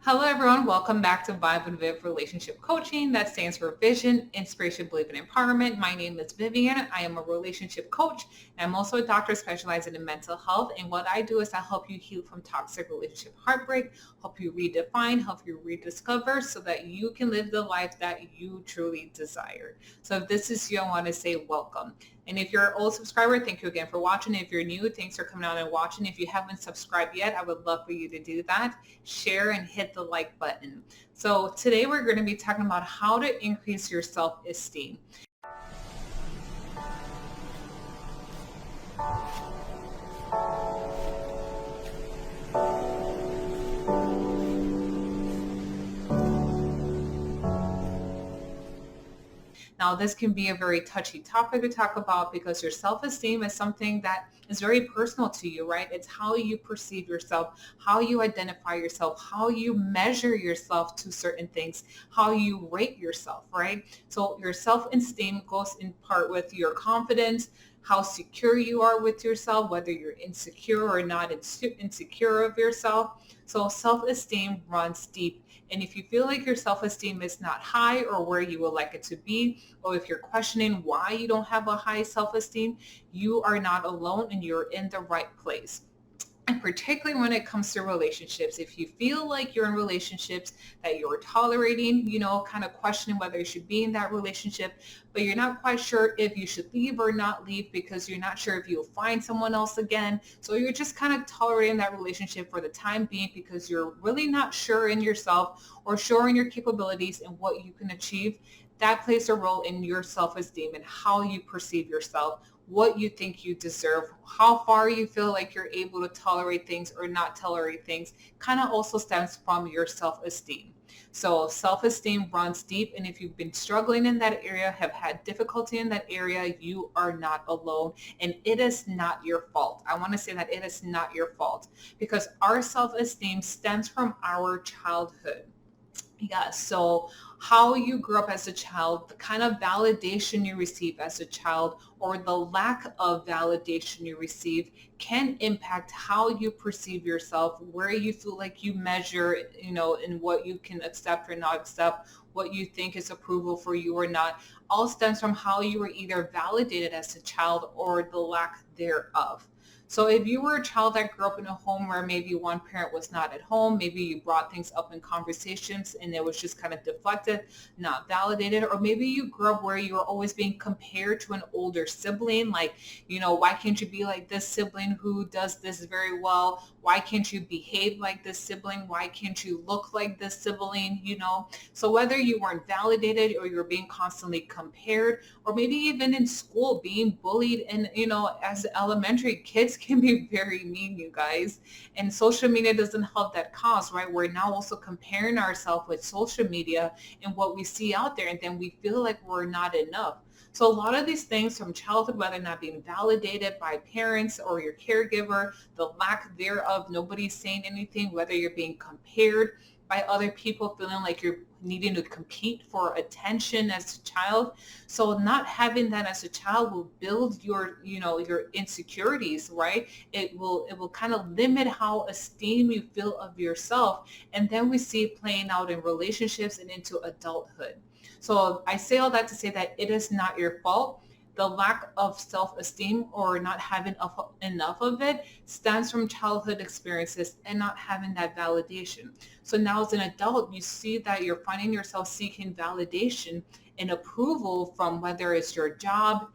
Hello, everyone. Welcome back to Vibe and Viv Relationship Coaching. That stands for Vision, Inspiration, Belief, and Empowerment. My name is Vivian. I am a relationship coach, and I'm also a doctor specializing in mental health. And what I do is I help you heal from toxic relationship heartbreak, help you redefine, help you rediscover so that you can live the life that you truly desire. So if this is you, I want to say welcome. And if you're an old subscriber, thank you again for watching. If you're new, thanks for coming out and watching. If you haven't subscribed yet, I would love for you to do that. Share and hit the like button. So today we're going to be talking about how to increase your self-esteem. Now, this can be a very touchy topic to talk about because your self-esteem is something that is very personal to you, right? It's how you perceive yourself, how you identify yourself, how you measure yourself to certain things, how you rate yourself, right? So your self-esteem goes in part with your confidence, how secure you are with yourself, whether you're insecure or not insecure of yourself. So self-esteem runs deep. And if you feel like your self-esteem is not high or where you would like it to be, or if you're questioning why you don't have a high self-esteem, you are not alone and you're in the right place. And particularly when it comes to relationships, if you feel like you're in relationships that you're tolerating, kind of questioning whether you should be in that relationship, but you're not quite sure if you should leave or not leave because you're not sure if you'll find someone else again. So you're just kind of tolerating that relationship for the time being because you're really not sure in yourself or sure in your capabilities and what you can achieve. That plays a role in your self-esteem and how you perceive yourself, what you think you deserve, how far you feel like you're able to tolerate things or not tolerate things, kind of also stems from your self-esteem. So self-esteem runs deep, and if you've been struggling in that area, have had difficulty in that area, you are not alone, and it is not your fault. I want to say that it is not your fault because our self-esteem stems from our childhood. Yeah, so how you grew up as a child, the kind of validation you receive as a child, or the lack of validation you receive can impact how you perceive yourself, where you feel like you measure, and what you can accept or not accept, what you think is approval for you or not, all stems from how you were either validated as a child or the lack thereof. So if you were a child that grew up in a home where maybe one parent was not at home, maybe you brought things up in conversations and it was just kind of deflected, not validated, or maybe you grew up where you were always being compared to an older sibling, like, why can't you be like this sibling who does this very well? Why can't you behave like this sibling? Why can't you look like this sibling? So whether you weren't validated or you're being constantly compared, or maybe even in school being bullied, and as elementary kids can be very mean, you guys, and social media doesn't help that cause, right? We're now also comparing ourselves with social media and what we see out there, and then we feel like we're not enough. So a lot of these things from childhood, whether not being validated by parents or your caregiver, the lack thereof, nobody's saying anything, whether you're being compared by other people, feeling like you're needing to compete for attention as a child. So not having that as a child will build your insecurities, right? It will kind of limit how esteem you feel of yourself. And then we see it playing out in relationships and into adulthood. So I say all that to say that it is not your fault. The lack of self-esteem or not having enough of it stems from childhood experiences and not having that validation. So now as an adult, you see that you're finding yourself seeking validation and approval from whether it's your job,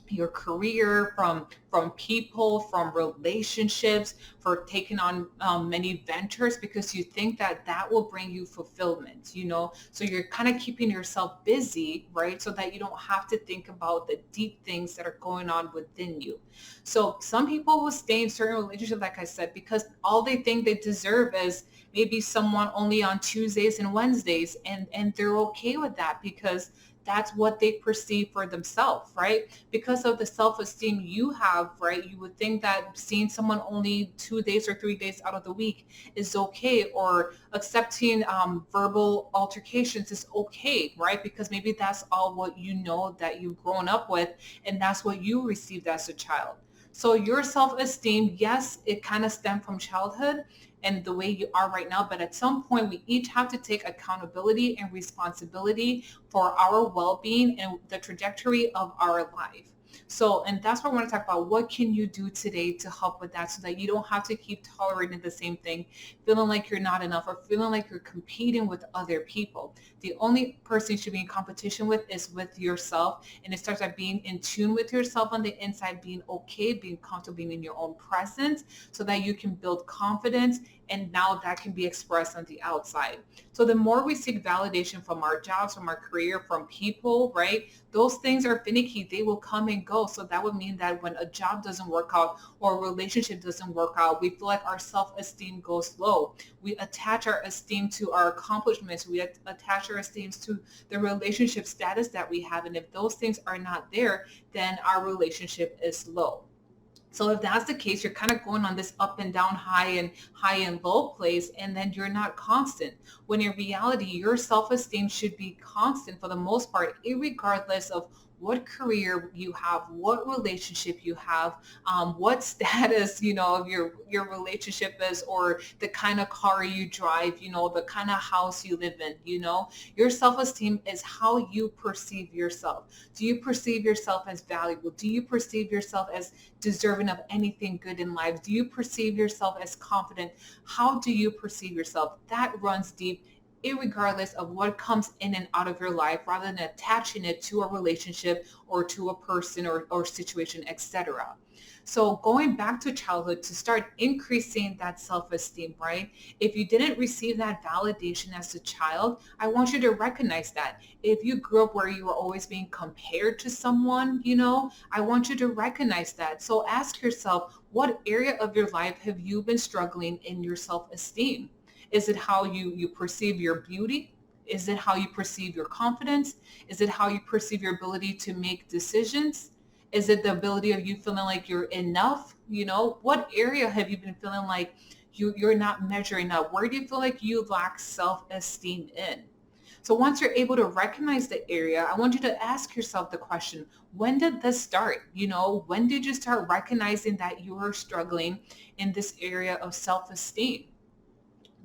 your career, from people, from relationships, for taking on many ventures because you think that that will bring you fulfillment, so you're kind of keeping yourself busy, right, so that you don't have to think about the deep things that are going on within you. So some people will stay in certain relationships, like I said, because all they think they deserve is maybe someone only on Tuesdays and Wednesdays, and they're okay with that because that's what they perceive for themselves, right? Because of the self-esteem you have, right? You would think that seeing someone only 2 days or 3 days out of the week is okay, or accepting verbal altercations is okay, right? Because maybe that's all what you know that you've grown up with, and that's what you received as a child. So your self-esteem, yes, it kind of stemmed from childhood, and the way you are right now. But at some point, we each have to take accountability and responsibility for our well-being and the trajectory of our life. So, and that's what I want to talk about. What can you do today to help with that so that you don't have to keep tolerating the same thing, feeling like you're not enough or feeling like you're competing with other people? The only person you should be in competition with is with yourself. And it starts by being in tune with yourself on the inside, being okay, being comfortable, being in your own presence so that you can build confidence. And now that can be expressed on the outside. So the more we seek validation from our jobs, from our career, from people, right? Those things are finicky. They will come and go. So that would mean that when a job doesn't work out or a relationship doesn't work out, we feel like our self-esteem goes low. We attach our esteem to our accomplishments. We attach our esteem to the relationship status that we have. And if those things are not there, then our relationship is low. So if that's the case, you're kind of going on this up and down, high and low place, and then you're not constant. When in reality, your self-esteem should be constant for the most part, irregardless of what career you have, what relationship you have, what status, of your relationship is, or the kind of car you drive, the kind of house you live in, your self-esteem is how you perceive yourself. Do you perceive yourself as valuable? Do you perceive yourself as deserving of anything good in life? Do you perceive yourself as confident? How do you perceive yourself? That runs deep, irregardless of what comes in and out of your life, rather than attaching it to a relationship or to a person or situation, etc. So going back to childhood to start increasing that self-esteem, right? If you didn't receive that validation as a child, I want you to recognize that. If you grew up where you were always being compared to someone, I want you to recognize that. So ask yourself, what area of your life have you been struggling in your self-esteem? Is it how you perceive your beauty? Is it how you perceive your confidence? Is it how you perceive your ability to make decisions? Is it the ability of you feeling like you're enough? What area have you been feeling like you're not measuring up? Where do you feel like you lack self-esteem in? So once you're able to recognize the area, I want you to ask yourself the question, when did this start? When did you start recognizing that you were struggling in this area of self-esteem?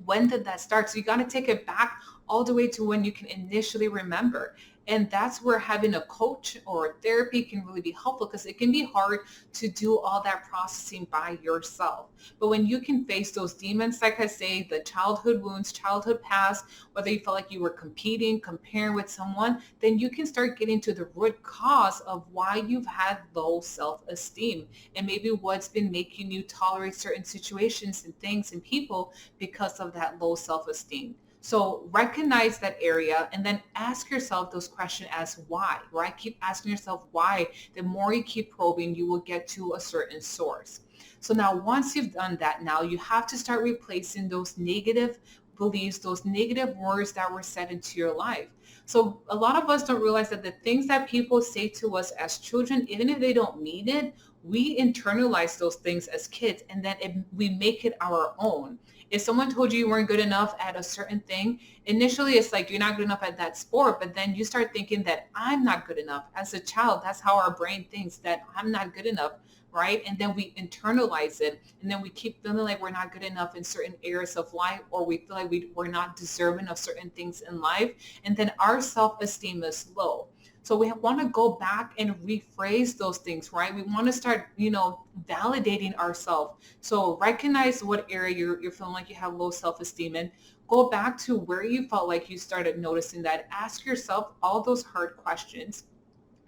When did that start? So you got to take it back all the way to when you can initially remember. And that's where having a coach or a therapy can really be helpful, because it can be hard to do all that processing by yourself. But when you can face those demons, like I say, the childhood wounds, childhood past, whether you felt like you were competing, comparing with someone, then you can start getting to the root cause of why you've had low self-esteem and maybe what's been making you tolerate certain situations and things and people because of that low self-esteem. So recognize that area and then ask yourself those questions as why, right? Keep asking yourself why. The more you keep probing, you will get to a certain source. So now once you've done that, now you have to start replacing those negative beliefs, those negative words that were said into your life. So a lot of us don't realize that the things that people say to us as children, even if they don't mean it, we internalize those things as kids, and then we make it our own. If someone told you weren't good enough at a certain thing, initially it's like you're not good enough at that sport, but then you start thinking that I'm not good enough. As a child, that's how our brain thinks, that I'm not good enough, right? And then we internalize it, and then we keep feeling like we're not good enough in certain areas of life, or we feel like we're not deserving of certain things in life, and then our self-esteem is low. So we want to go back and rephrase those things, right? We want to start, validating ourselves. So recognize what area you're feeling like you have low self-esteem in. Go back to where you felt like you started noticing that. Ask yourself all those hard questions.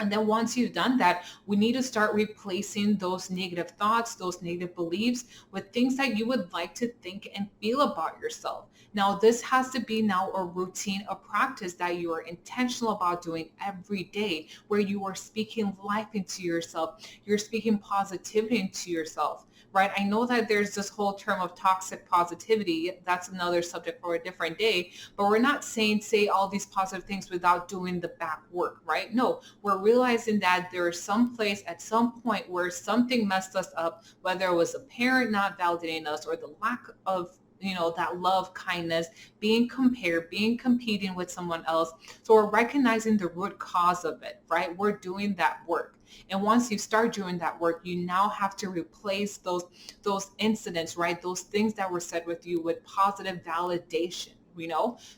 And then once you've done that, we need to start replacing those negative thoughts, those negative beliefs with things that you would like to think and feel about yourself. Now, this has to be now a routine, a practice that you are intentional about doing every day, where you are speaking life into yourself. You're speaking positivity into yourself, right? I know that there's this whole term of toxic positivity. That's another subject for a different day, but we're not saying say all these positive things without doing the back work, right? No, we're realizing that there is some place at some point where something messed us up, whether it was a parent not validating us or the lack of that love, kindness, being compared, being competing with someone else. So we're recognizing the root cause of it, right? We're doing that work. And once you start doing that work, you now have to replace those incidents, right? Those things that were said with you with positive validation.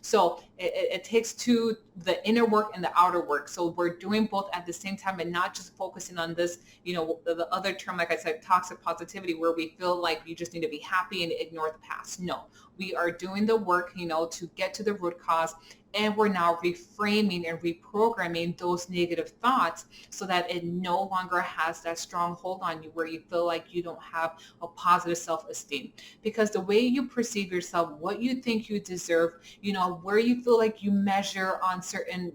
So it takes two, the inner work and the outer work. So we're doing both at the same time and not just focusing on this, the other term, like I said, toxic positivity, where we feel like you just need to be happy and ignore the past. No, we are doing the work, to get to the root cause. And we're now reframing and reprogramming those negative thoughts so that it no longer has that strong hold on you where you feel like you don't have a positive self-esteem. Because the way you perceive yourself, what you think you deserve, where you feel like you measure on certain,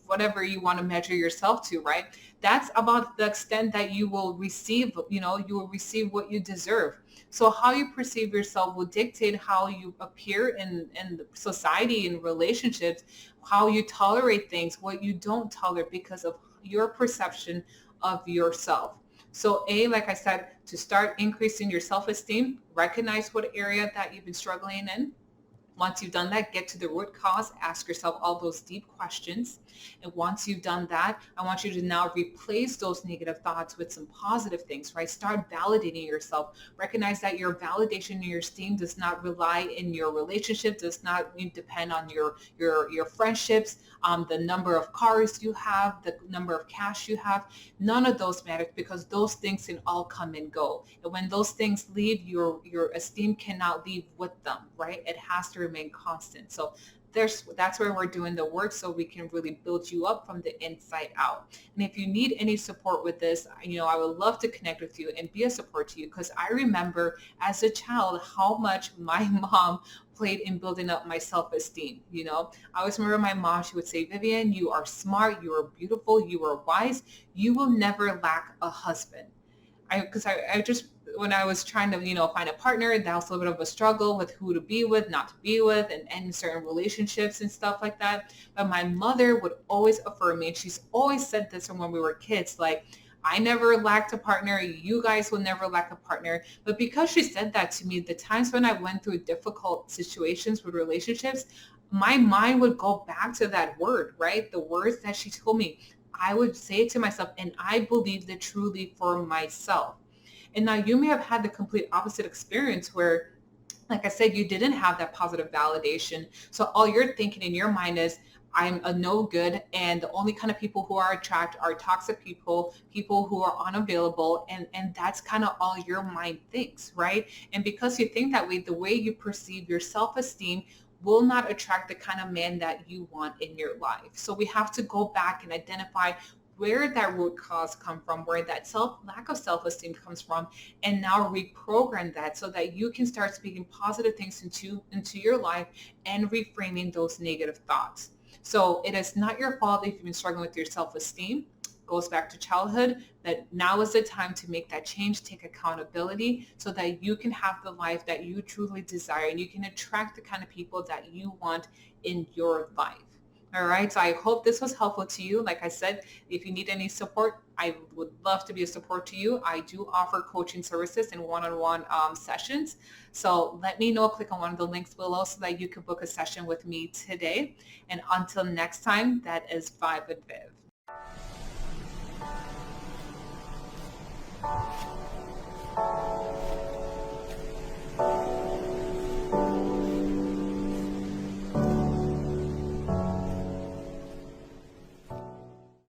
whatever you want to measure yourself to, right? That's about the extent that you will receive, you will receive what you deserve. So how you perceive yourself will dictate how you appear in society and relationships, how you tolerate things, what you don't tolerate because of your perception of yourself. So like I said, to start increasing your self-esteem, recognize what area that you've been struggling in. Once you've done that, get to the root cause, ask yourself all those deep questions. And once you've done that, I want you to now replace those negative thoughts with some positive things, right? Start validating yourself. Recognize that your validation and your esteem does not rely in your relationship, does not depend on your friendships, the number of cars you have, the number of cash you have. None of those matter because those things can all come and go. And when those things leave, your esteem cannot leave with them, right? It has to remain constant. So that's where we're doing the work so we can really build you up from the inside out. And if you need any support with this, I would love to connect with you and be a support to you because I remember as a child how much my mom played in building up my self-esteem. I always remember my mom, she would say, Vivian, you are smart, you are beautiful, you are wise, you will never lack a husband. Because I just, when I was trying to, find a partner, that was a little bit of a struggle with who to be with, not to be with, and certain relationships and stuff like that. But my mother would always affirm me, and she's always said this from when we were kids, like, I never lacked a partner. You guys will never lack a partner. But because she said that to me, the times when I went through difficult situations with relationships, my mind would go back to that word, right? The words that she told me. I would say it to myself, and I believed it truly for myself. And now you may have had the complete opposite experience where, like I said, you didn't have that positive validation. So all you're thinking in your mind is, I'm a no good, and the only kind of people who are attracted are toxic people, people who are unavailable, and that's kind of all your mind thinks, right? And because you think that way, the way you perceive your self-esteem will not attract the kind of man that you want in your life. So we have to go back and identify where that root cause come from, where that lack of self-esteem comes from, and now reprogram that so that you can start speaking positive things into your life and reframing those negative thoughts. So it is not your fault if you've been struggling with your self-esteem. Goes back to childhood, that now is the time to make that change, take accountability so that you can have the life that you truly desire and you can attract the kind of people that you want in your life. All right. So I hope this was helpful to you. Like I said, if you need any support, I would love to be a support to you. I do offer coaching services and one-on-one sessions. So let me know. Click on one of the links below so that you can book a session with me today. And until next time, that is Vibe with Viv.